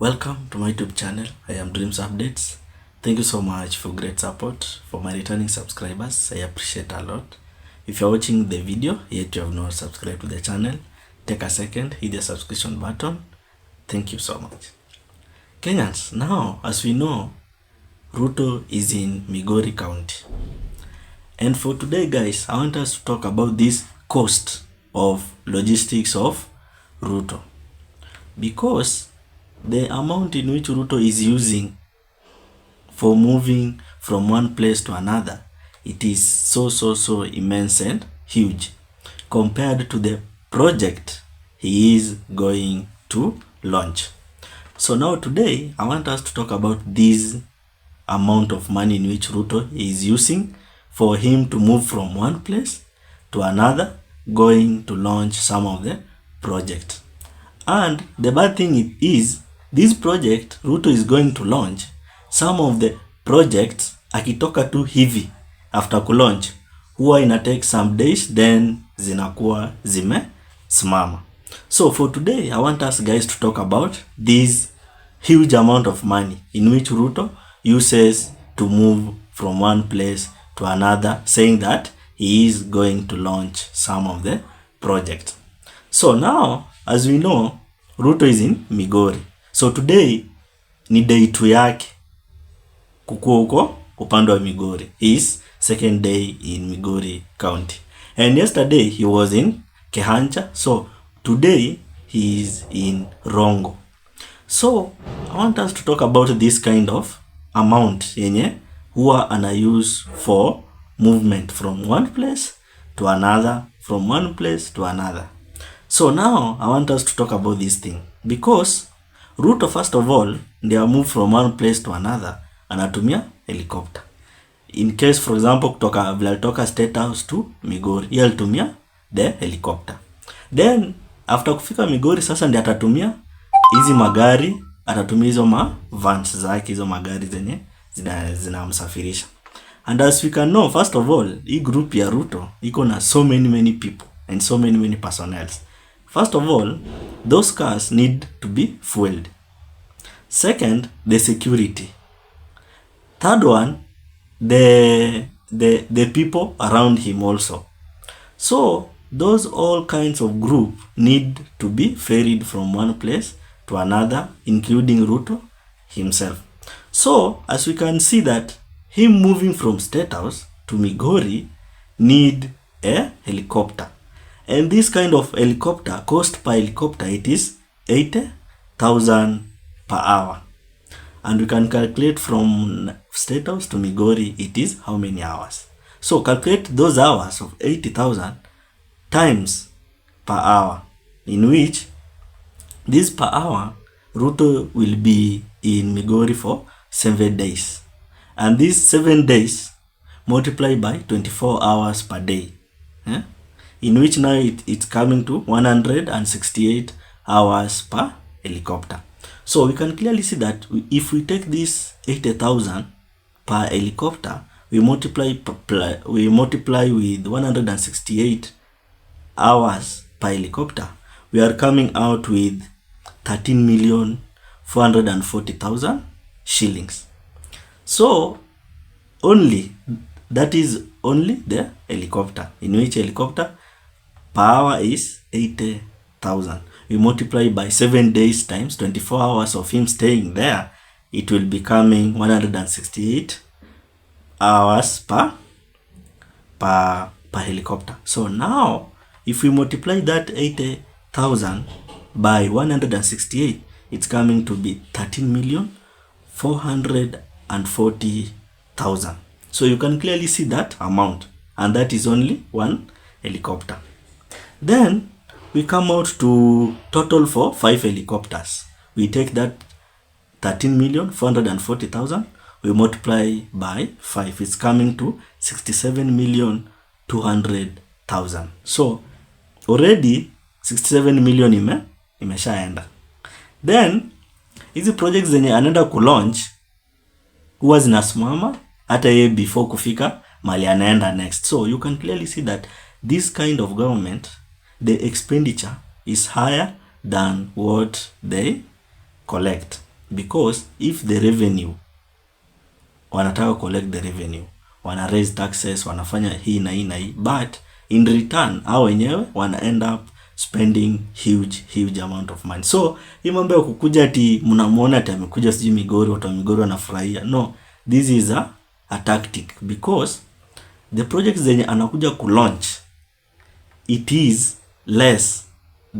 Welcome to my YouTube channel. I am Dreams Updates. Thank you so much for great support. For my returning subscribers, I appreciate a lot. If you're watching the video yet you have not subscribed to the channel, take a second, hit the subscription button. Thank you so much. Kenyans, now as we know, Ruto is in MIGORI County. And for today guys, I want us to talk about this cost of logistics of Ruto. Because the amount in which Ruto is using for moving from one place to another, it is so immense and huge compared to the project he is going to launch. So now today I want us to talk about this amount of money in which Ruto is using for him to move from one place to another, going to launch some of the projects. And the bad thing is, this project Ruto is going to launch, some of the projects akitoka tu hivi after kulaunch huwa ina take some days then zinakuwa zimesimama. So for today I want us guys to talk about this huge amount of money in which Ruto uses to move from one place to another, saying that he is going to launch some of the projects. So now as we know, Ruto is in MIGORI. So today ni day 2 yake kukua huko upande wa MIGORI. His second day in MIGORI County. And yesterday he was in Kehancha. So today he is in Rongo. So I want us to talk about this kind of amount yenye huwa ana use for movement from one place to another, from one place to another. So now I want us to talk about this thing because Ruto first of all ndio move from one place to another anatumia helicopter. In case for example kutoka vile alitoka State House to MIGORI, yeye alitumia the helicopter. Then after kufika MIGORI sasa ndio atatumia hizi magari, atatumia hizo vans zake, hizo magari zenye zinamsafirisha. And as we can know, first of all, hii group ya Ruto iko na so many people and so many personnel. First of all, those cars need to be fueled. Second, the security. Third one, the people around him also. So those all kinds of group need to be ferried from one place to another, including Ruto himself. So as we can see that him moving from State House to MIGORI need a helicopter. And this kind of helicopter, cost per helicopter, it is 80,000 per hour. And we can calculate from State House to MIGORI, it is how many hours. So calculate those hours of 80,000 times per hour, in which this per hour, Ruto will be in MIGORI for 7 days. And these 7 days multiplied by 24 hours per day. In which now it's coming to 168 hours per helicopter. So we can clearly see that if we take this 80,000 per helicopter, we multiply with 168 hours per helicopter, we are coming out with 13,440,000 shillings. So that is only the helicopter, in which helicopter per hour is 80,000. We multiply by 7 days times 24 hours of him staying there, it will be coming 168 hours per helicopter. So now if we multiply that 80,000 by 168, it's coming to be 13,440,000. So you can clearly see that amount, and that is only one helicopter. Then we come out to total for 5 helicopters. We take that 13,440,000, we multiply by 5, it's coming to 67,200,000. So already 67 million imeshaenda. Then hizi projects zenye anaenda kulaunch huwa zinasimama hata yeye before kufika mali anaenda next. So you can clearly see that this kind of government, the expenditure is higher than what they collect. because if the revenue, wanataka collect the revenue, wana raise taxes, wanafanya hii na hii na hii, but in return hao wenyewe wana end up spending huge amount of money. So hii mambo ya kukuja ati mnamuona ati amekuja sijui Migori, watu wa Migori wanafurahia, no, this is a tactic, because the projects zenye anakuja ku launch, it is less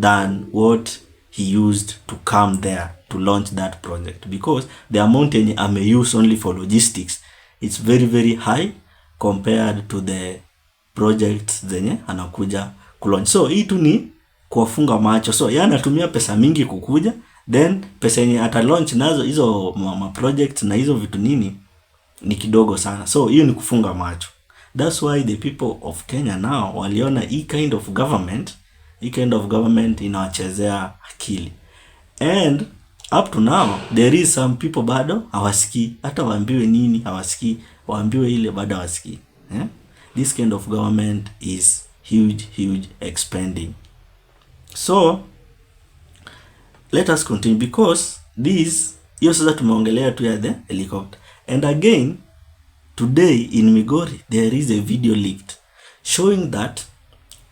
than what he used to come there to launch that project, because the amount yenye use only for logistics, it's very high compared to the projects zenye anakuja ku launch. So hii tu ni kuwafunga macho. So yeye anatumia pesa mingi kukuja, then pesa yenye ata launch nazo hizo ma projects na hizo vitu nini ni kidogo sana. So hiyo ni kufunga macho. That's why the people of Kenya now waliona hii kind of government inawachezea akili. And up to now there is some people bado hawasikii, hata waambiwe nini hawasikii, waambiwe ile bado hawasikii. This kind of government is huge expanding. So let us continue, because this, hiyo sasa tumeongelea tu ya the helicopter. And again today in Migori there is a video leaked showing that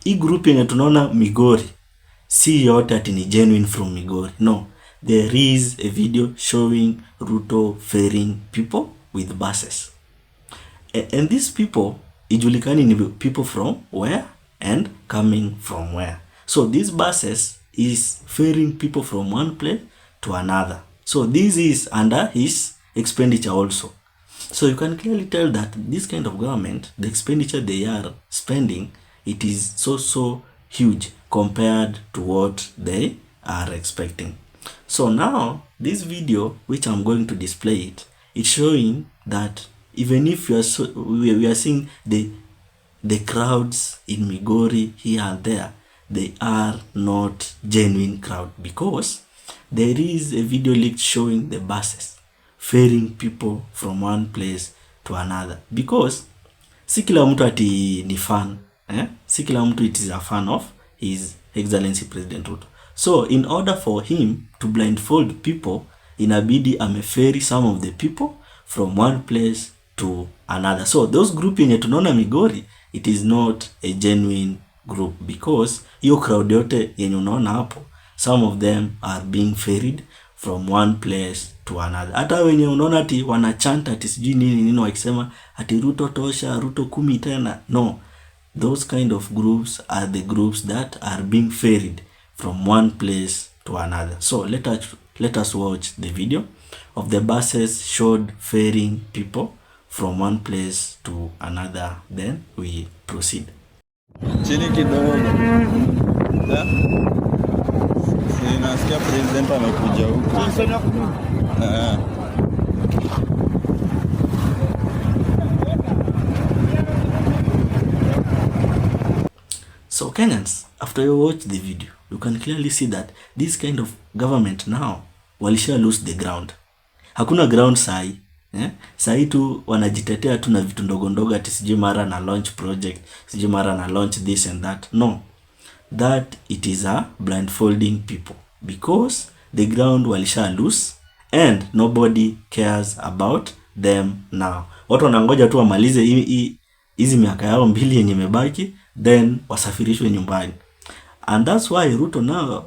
hii group yenye tunaona Migori si yote ati ni genuine from Migori. No, there is a video showing Ruto ferrying people with buses. And these people, Umejulikana ni people from where and coming from where. So these buses is ferrying people from one place to another. So this is under his expenditure also. So you can clearly tell that this kind of government, the expenditure they are spending, it is so huge compared to what they are expecting. So now this video, which I'm going to display it, it's showing that even if we are seeing the crowds in Migori here and there, they are not genuine crowd, because there is a video leaked showing the buses ferrying people from one place to another, because si kila mtu ati ni fan, si kila mtu it is a fan of His Excellency President Ruto. So in order for him to blindfold people, inabidi ameferry some of the people from one place to another. So those group yenye tunaona Migori, it is not a genuine group, because hiyo crowd yote yenye unaona hapo, some of them are being ferried from one place to another. Hata wenye unaona ati wanachanta ati sijui nini wakisema ati Ruto tosha, Ruto 10 tena, no, those kind of groups are the groups that are being ferried from one place to another. So let us watch the video of the buses showed ferrying people from one place to another, then we proceed. Chini kidogo. Nasikia president amekuja huko. So Kenyans, after you watch the video, you can clearly see that this kind of government now walisha lose the ground. Hakuna ground sahi. Sahi tu wanajitetea tu na vitu ndogo ndogo ati sijui mara na launch project, sijui mara na launch this and that. No. That it is a blindfolding people, because the ground walisha lose and nobody cares about them now. Watu wanangoja tu wamalize hizi miaka yao 2 yenye imebaki, then wasafirishwe nyumbani. And that's why Ruto now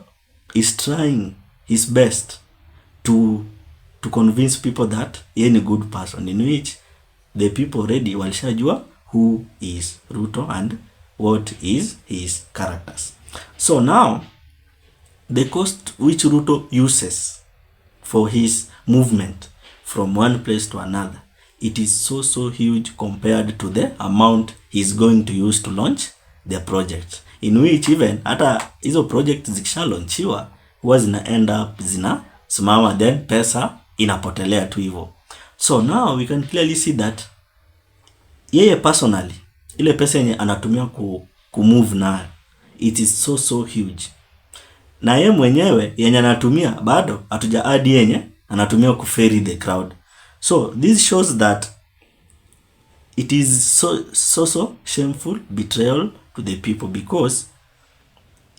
is trying his best to convince people that he is a good person, in which the people already walishajua who is Ruto and what is his characters. So now the cost which Ruto uses for his movement from one place to another, it is so huge compared to the amount he's going to use to launch the project, in which even hata hizo project zikisha launchiwa huwa zina end up zina simama, then pesa inapotelea tu hivyo. So now we can clearly see that yeye personally ile pesa yenye anatumia ku move nayo, it is so huge. Na yeye mwenyewe yenye anatumia bado hatuja add yenye anatumia ku ferry the crowd. So this shows that it is so shameful betrayal to the people, because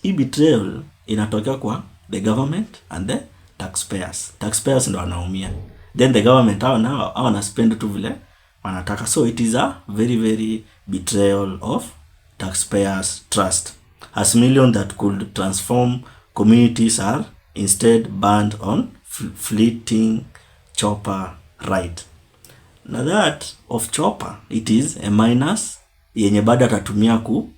hii betrayal inatokea kwa the government and taxpayers ndo wanaumia, then the government hao nao wana spend tu vile wanataka. So it is a very very betrayal of taxpayers trust, as million that could transform communities are instead burned on fleeting chopper ride. Now that of chopper, it is a minus yenye bado atatumia ku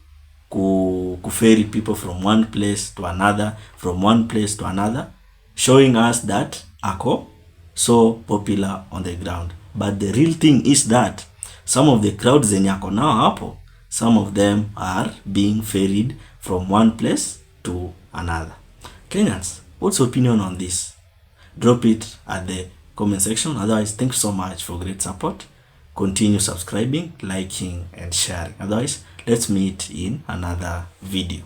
ferry people from one place to another, from one place to another, showing us that ako so popular on the ground. But the real thing is that some of the crowds zenye ako nao hapo, some of them are being ferried from one place to another. Kenyans, what's your opinion on this? Drop it at the comment section. Otherwise, thanks so much for great support. Continue subscribing, liking and sharing. Otherwise, let's meet in another video.